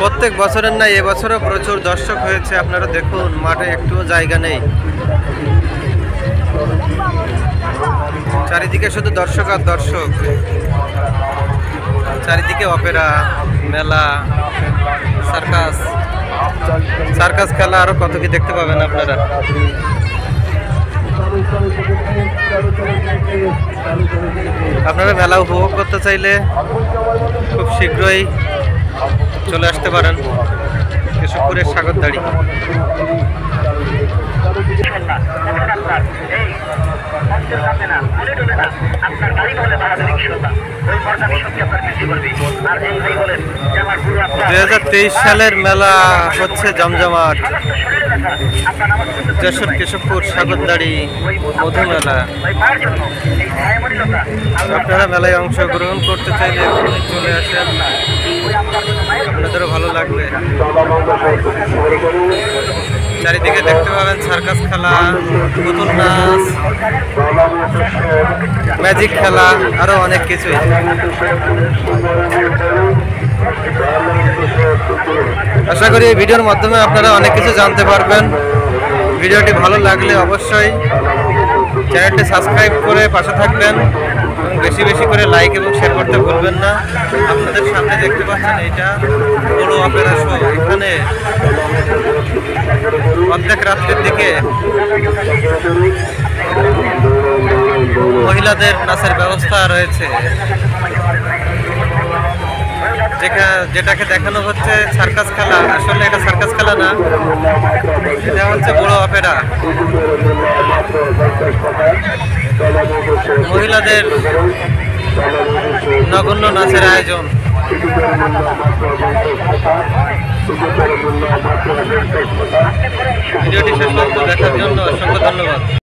প্রত্যেক বছরের না এবছরও প্রচুর দর্শক হয়েছে। আপনারা দেখুন, মাঠে একটুও জায়গা নেই, চারিদিকে শুধু দর্শক আর দর্শক। চারিদিকে অপেরা, মেলা, সার্কাস, সার্কাস খেলা, আরো কত কি দেখতে পাবেন আপনারা। আপনারা মেলা উপভোগ করতে চাইলে খুব শীঘ্রই চলে আসতে পারেন কেশবপুরের সাগরদাড়ি। সালের মেলা হচ্ছে জমজমাট। যশোর কেশবপুর সাগরদাড়ি মধু মেলা। আপনারা মেলায় অংশগ্রহণ করতে চাইলে চলে আসেন, আপনাদেরও ভালো লাগবে। চারিদিকে দেখতে পাবেন সার্কাস খেলা, পুতুল নাচ, ম্যাজিক খেলা, আরো অনেক কিছুই। আশা করি এই ভিডিওর মাধ্যমে আপনারা অনেক কিছু জানতে পারবেন। ভিডিওটি ভালো লাগলে অবশ্যই চ্যানেলটি সাবস্ক্রাইব করে পাশে থাকবেন এবং বেশি বেশি করে লাইক এবং শেয়ার করতে ভুলবেন না। আপনাদের সামনে দেখতে পাচ্ছেন এটা বড় অপেরা শো। এখানে অর্ধেক রাত্রির দিকে মহিলাদের নাচের ব্যবস্থা রয়েছে। যেটাকে দেখানো হচ্ছে সার্কাস খেলা, আসলে এটা সার্কাস খেলা না, এটা হচ্ছে বড় অপেরা। মহিলাদের নগণ্য নাচের আয়োজন। ভিডিওটি শেষ পর্যন্ত দেখার জন্য অসংখ্য ধন্যবাদ।